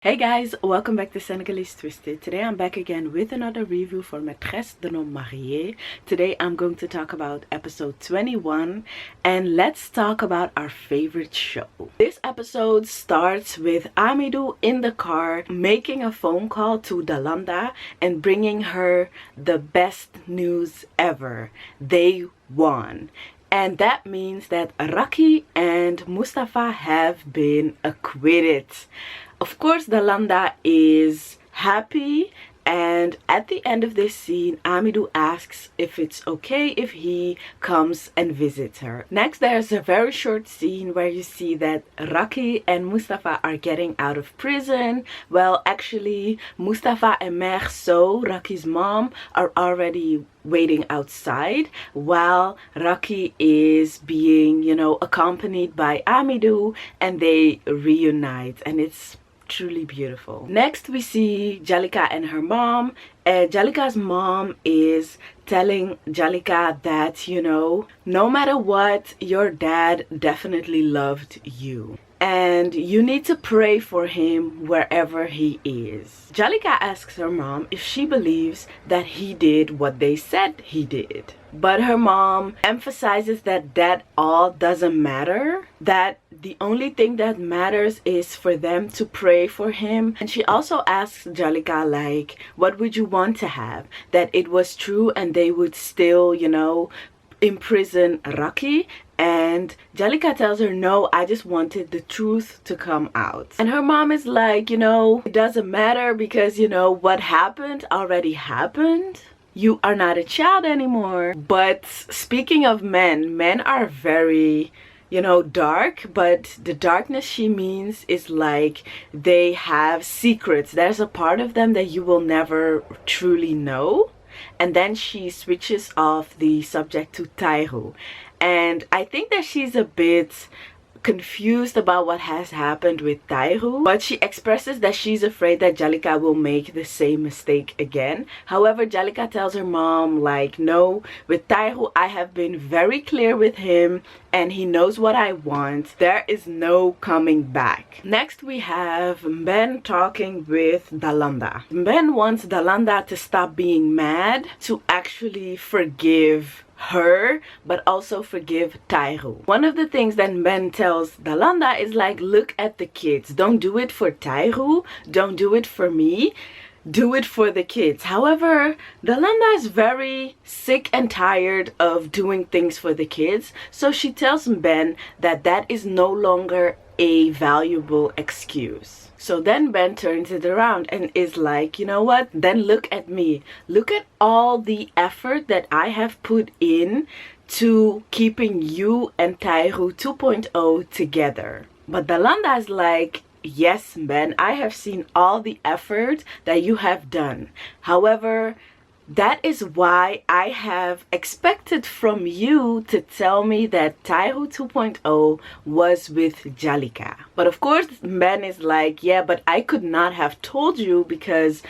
Hey guys, welcome back to Senegalese Twisted. Today I'm back again with another review for Maîtresse d'un homme marié. Today I'm going to talk about episode 21 and let's talk about our favorite show. This episode starts with Amidou in the car making a phone call to Dalanda and bringing her the best news ever. They won. And that means that Racky and Moustapha have been acquitted. Of course, Dalanda is happy, and at the end of this scene, Amidou asks if it's okay if he comes and visits her. Next, there's a very short scene where you see that Racky and Moustapha are getting out of prison. Well, actually, Moustapha and Maîtresse, Racky's mom, are already waiting outside while Racky is being, accompanied by Amidou, and they reunite, and it's truly beautiful. Next we see Jalika and her mom. Jalika's mom is telling Jalika that, no matter what, your dad definitely loved you. And you need to pray for him wherever he is. Jalika asks her mom if she believes that he did what they said he did. But her mom emphasizes that all doesn't matter. That the only thing that matters is for them to pray for him. And she also asks Jalika, what would you want to have? That it was true and they would still, imprison Racky. And Jalika tells her, no, I just wanted the truth to come out. And her mom is like, it doesn't matter because, what happened already happened. You are not a child anymore. But speaking of men are very, dark. But the darkness she means is like they have secrets. There's a part of them that you will never truly know. And then she switches off the subject to Tahirou. And I think that she's a bit confused about what has happened with Tahirou, but she expresses that she's afraid that Jalika will make the same mistake again. However, Jalika tells her mom, no, with Tahirou I have been very clear with him and he knows what I want. There is no coming back. Next we have Ben talking with Dalanda. Ben wants Dalanda to stop being mad, to actually forgive her, but also forgive Tahirou. One of the things that Ben tells Dalanda is look at the kids. Don't do it for Tahirou. Don't do it for me. Do it for the kids. However, Dalanda is very sick and tired of doing things for the kids. So she tells Ben that is no longer a valuable excuse. So then Ben turns it around and is like, you know what? Then look at me. Look at all the effort that I have put in to keeping you and Tahirou 2.0 together. But Dalanda is like, yes, Ben, I have seen all the effort that you have done. However, that is why I have expected from you to tell me that Tahirou 2.0 was with Jalika. But of course, Ben is like, yeah, but I could not have told you because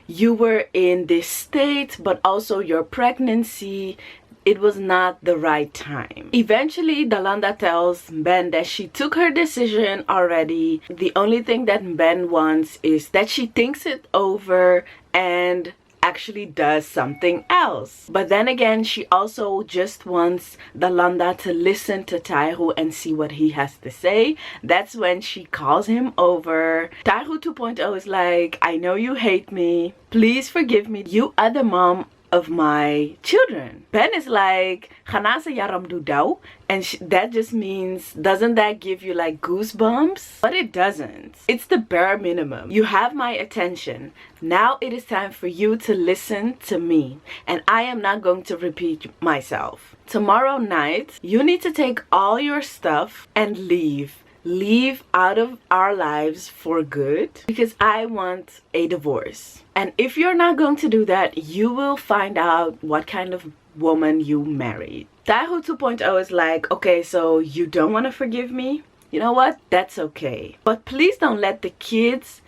you were in this state, but also your pregnancy, it was not the right time. Eventually, Dalanda tells Ben that she took her decision already. The only thing that Ben wants is that she thinks it over and actually does something else. But then again, she also just wants Dalanda to listen to Tahirou and see what he has to say. That's when she calls him over. Tahirou 2.0 is like, I know you hate me. Please forgive me. You are the mom of my children. Ben is like, Ganase yaram du daw, and that just means, doesn't that give you goosebumps? But it doesn't. It's the bare minimum. You have my attention. Now it is time for you to listen to me, and I am not going to repeat myself. Tomorrow night, you need to take all your stuff and leave. Leave out of our lives for good because I want a divorce. And if you're not going to do that, you will find out what kind of woman you married. Tahirou 2.0 is like, okay, so you don't want to forgive me? You know what? That's okay. But please don't let the kids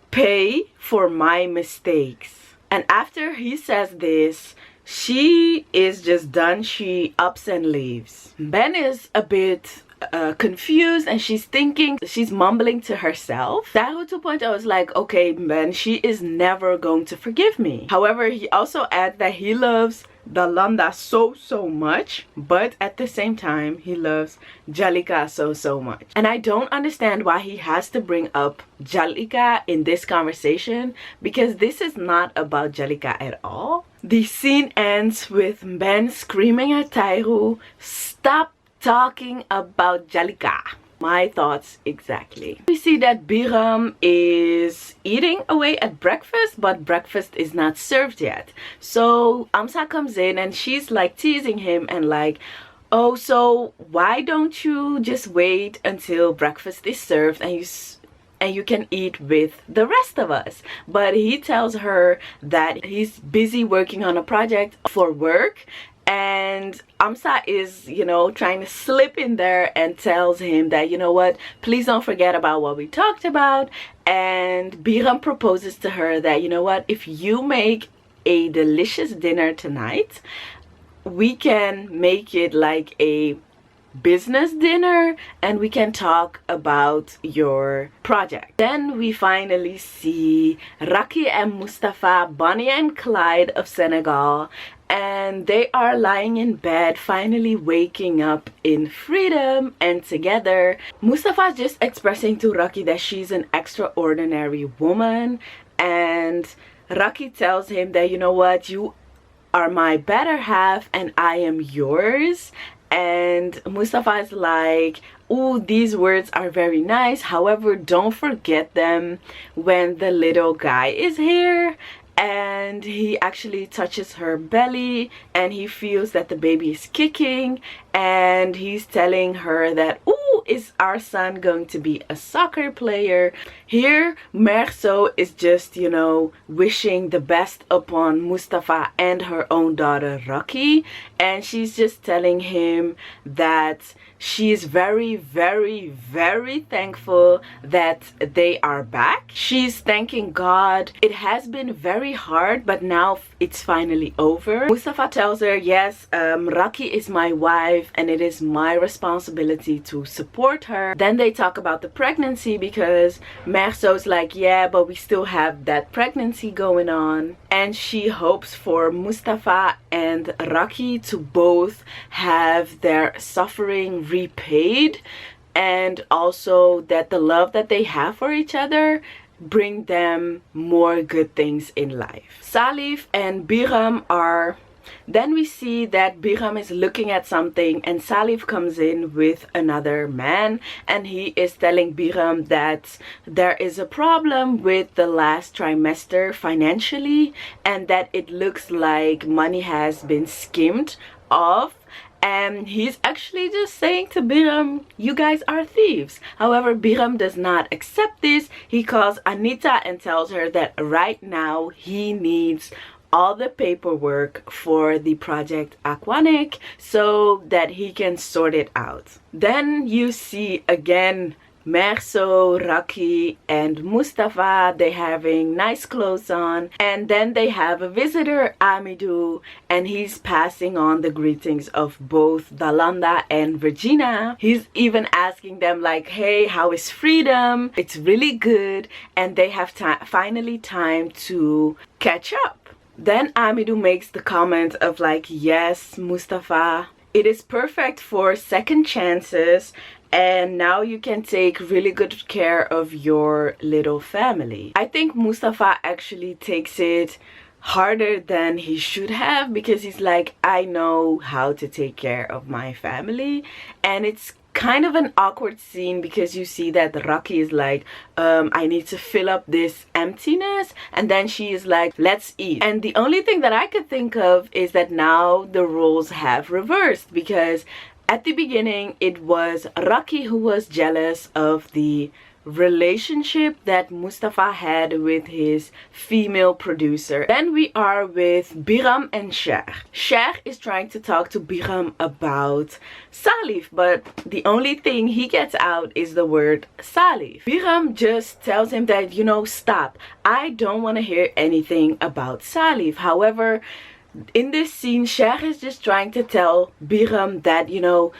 pay for my mistakes. And after he says this, she is just done. She ups and leaves. Ben is a bit confused and she's thinking, she's mumbling to herself. Tahirou 2.0 is like, okay man, she is never going to forgive me. However, he also adds that he loves Dalanda so much, but at the same time he loves Jalika so much. And I don't understand why he has to bring up Jalika in this conversation, because this is not about Jalika at all. The scene ends with Ben screaming at Tahirou, "Stop talking about Jalika." My thoughts exactly. We see that Birame is eating away at breakfast, but breakfast is not served yet. So Amsa comes in and she's like teasing him and like, oh, so why don't you just wait until breakfast is served and you can eat with the rest of us? But he tells her that he's busy working on a project for work, and Amsa is, you know, trying to slip in there and tells him that, you know what, please don't forget about what we talked about. And Birame proposes to her that, you know what, if you make a delicious dinner tonight, we can make it like a business dinner and we can talk about your project. Then we finally see Racky and Moustapha, Bonnie and Clyde of Senegal, and they are lying in bed, finally waking up in freedom and together. Moustapha is just expressing to Racky that she's an extraordinary woman, and Racky tells him that, you know what, you are my better half and I am yours. And Moustapha is like, ooh, these words are very nice, however, don't forget them when the little guy is here. And he actually touches her belly and he feels that the baby is kicking, and he's telling her that, ooh, is our son going to be a soccer player? Here Maîtresse is just, you know, wishing the best upon Moustapha and her own daughter Racky, and she's just telling him that she is very thankful that they are back. She's thanking God. It has been very hard, but now it's finally over. Moustapha tells her, yes, Racky is my wife and it is my responsibility to support her. Then they talk about the pregnancy, because Maîtresse is like, yeah, but we still have that pregnancy going on. And she hopes for Moustapha and Racky to both have their suffering repaid, and also that the love that they have for each other bring them more good things in life. Salif and Birame are... Then we see that Birame is looking at something and Salif comes in with another man, and he is telling Birame that there is a problem with the last trimester financially, and that it looks like money has been skimmed off. And he's actually just saying to Birame, you guys are thieves. However, Birame does not accept this. He calls Anita and tells her that right now he needs all the paperwork for the project Aquanic so that he can sort it out. Then you see again Maîtresse, Racky and Moustapha, they having nice clothes on, and then they have a visitor, Amidou, and he's passing on the greetings of both Dalanda and Virginia. He's even asking them like, hey, how is freedom? It's really good, and they have finally time to catch up. Then Amidou makes the comment of like, yes, Moustapha, it is perfect for second chances, and now you can take really good care of your little family. I think Moustapha actually takes it harder than he should have, because he's like, I know how to take care of my family. And it's kind of an awkward scene, because you see that Racky is like, I need to fill up this emptiness, and then she is like, let's eat. And the only thing that I could think of is that now the roles have reversed, because at the beginning it was Racky who was jealous of the relationship that Moustapha had with his female producer. Then we are with Birame and Cheikh. Cheikh is trying to talk to Birame about Salif, but the only thing he gets out is the word Salif. Birame just tells him that, you know, stop, I don't want to hear anything about Salif. However, in this scene, Cheikh is just trying to tell Birame that, you know,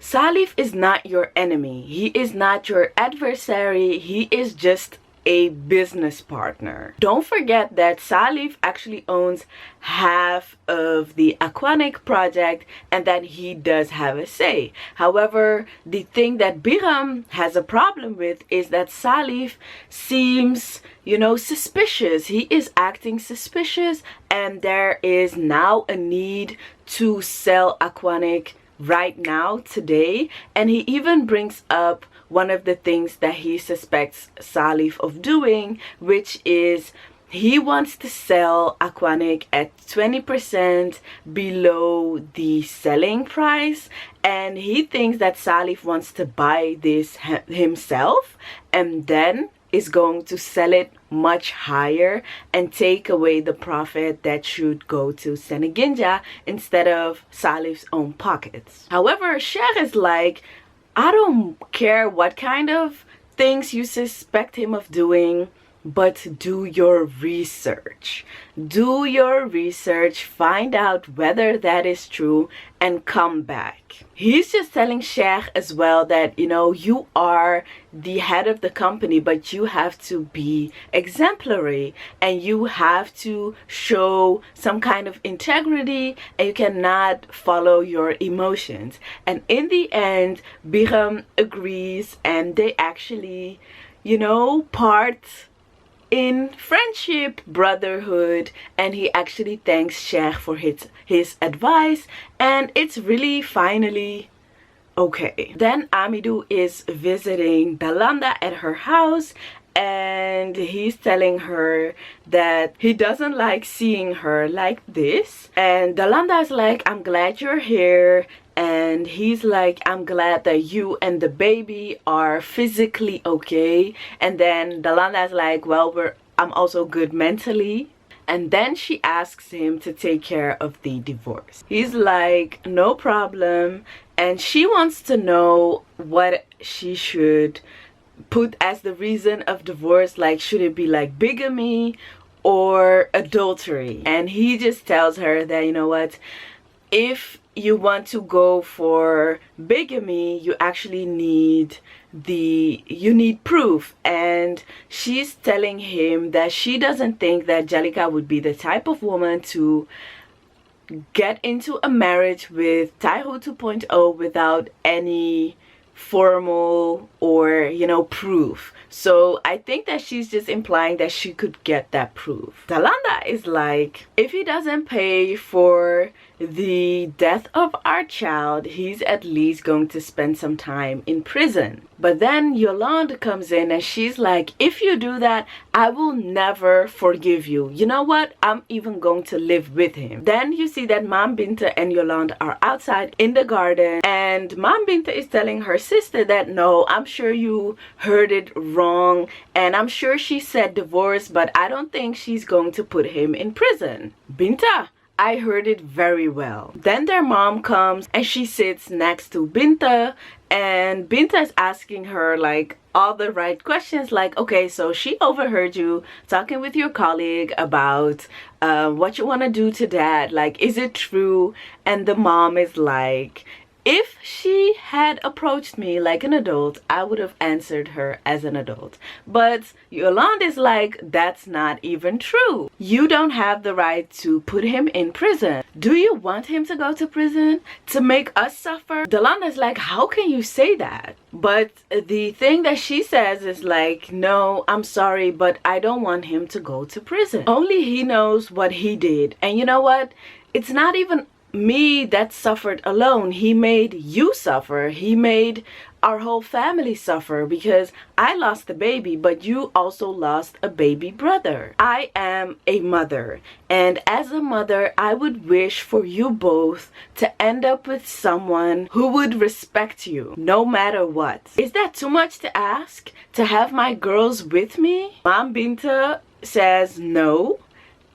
Salif is not your enemy. He is not your adversary. He is just a business partner. Don't forget that Salif actually owns half of the aquatic project and that he does have a say. However, the thing that Birame has a problem with is that Salif seems, you know, suspicious. He is acting suspicious, and there is now a need to sell aquatic right now, today, and he even brings up one of the things that he suspects Salif of doing, which is he wants to sell aquatic at 20% below the selling price, and he thinks that Salif wants to buy this himself and then is going to sell it much higher and take away the profit that should go to Senegalese instead of Salif's own pockets. However, Cheikh is like, I don't care what kind of things you suspect him of doing, but do your research. Do your research, find out whether that is true, and come back. He's just telling Cheikh as well that, you know, you are the head of the company, but you have to be exemplary and you have to show some kind of integrity, and you cannot follow your emotions. And in the end, Birame agrees, and they actually, you know, part in friendship, brotherhood, and he actually thanks Cheikh for his advice, and it's really finally okay. Then Amidou is visiting Dalanda at her house, and he's telling her that he doesn't like seeing her like this, and Dalanda is like, I'm glad you're here. And he's like, I'm glad that you and the baby are physically okay. And then Dalanda's like, well, I'm also good mentally. And then she asks him to take care of the divorce. He's like, no problem. And she wants to know what she should put as the reason of divorce. Like, should it be like bigamy or adultery? And he just tells her that, you know what, if you want to go for bigamy, you actually need proof. And she's telling him that she doesn't think that Jalika would be the type of woman to get into a marriage with Tahirou 2.0 without any formal or, you know, proof. So I think that she's just implying that she could get that proof. Dalanda is like, if he doesn't pay for the death of our child, he's at least going to spend some time in prison. But then Yolande comes in and she's like, if you do that, I will never forgive you. You know what? I'm even going to live with him. Then you see that Mam Binta and Yolande are outside in the garden, and Mam Binta is telling her sister that, no, I'm sure you heard it wrong, and I'm sure she said divorce, but I don't think she's going to put him in prison. Binta, I heard it very well. Then their mom comes and she sits next to Binta, and Binta is asking her like all the right questions, like, okay, so she overheard you talking with your colleague about what you want to do to dad, like, is it true? And the mom is like, if she had approached me like an adult, I would have answered her as an adult. But Yolande is like, that's not even true. You don't have the right to put him in prison. Do you want him to go to prison to make us suffer? Dalanda is like, how can you say that? But the thing that she says is like, no, I'm sorry, but I don't want him to go to prison. Only he knows what he did. And you know what? It's not even me that suffered alone. He made you suffer. He made our whole family suffer, because I lost the baby, but you also lost a baby brother. I am a mother, and as a mother, I would wish for you both to end up with someone who would respect you no matter what. Is that too much to ask, to have my girls with me? Mam Binta says no.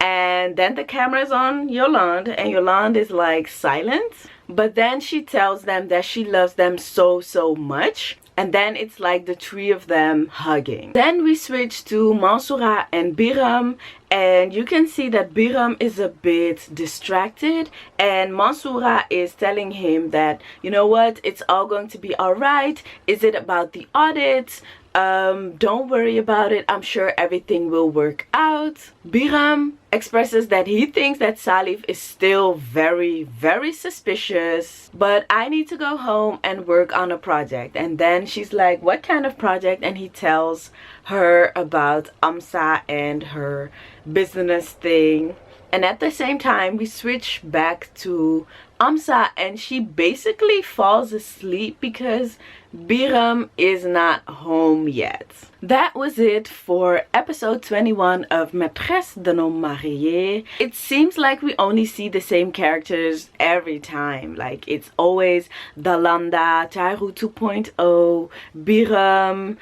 And then the camera's on Yolande, and Yolande is like silent. But then she tells them that she loves them so much, and then it's like the three of them hugging. Then we switch to Mansoura and Birame, and you can see that Birame is a bit distracted, and Mansoura is telling him that, you know what, it's all going to be all right. Is it about the audit? Don't worry about it. I'm sure everything will work out. Birame expresses that he thinks that Salif is still very suspicious, but I need to go home and work on a project. And then she's like, what kind of project? And he tells her about Amsa and her business thing. And at the same time, we switch back to Amsa, and she basically falls asleep because Birame is not home yet. That was it for episode 21 of Maîtresse d'un homme marié. It seems like we only see the same characters every time. Like, it's always Dalanda, Tahirou 2.0, Birame,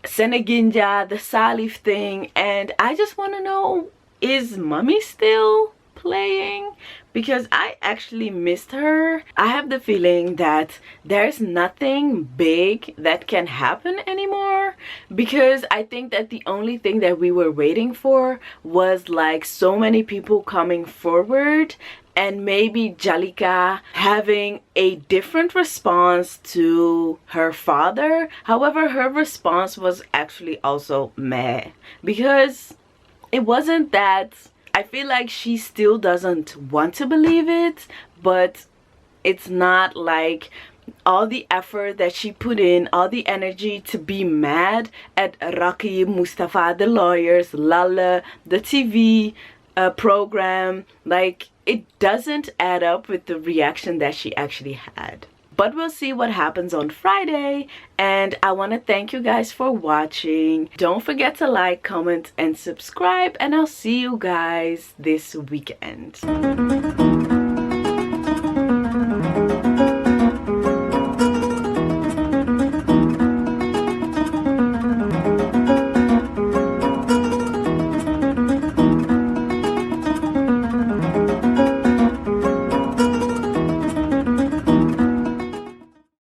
Senegalese, the Salif thing, and I just want to know, is Mamy still playing? Because I actually missed her. I have the feeling that there's nothing big that can happen anymore, because I think that the only thing that we were waiting for was like so many people coming forward and maybe Jalika having a different response to her father. However, her response was actually also meh, because it wasn't that. I feel like she still doesn't want to believe it, but it's not like all the effort that she put in, all the energy to be mad at Racky and Moustapha, the lawyers, Lala, the TV program. Like, it doesn't add up with the reaction that she actually had. But we'll see what happens on Friday, and I want to thank you guys for watching. Don't forget to like, comment, and subscribe, and I'll see you guys this weekend.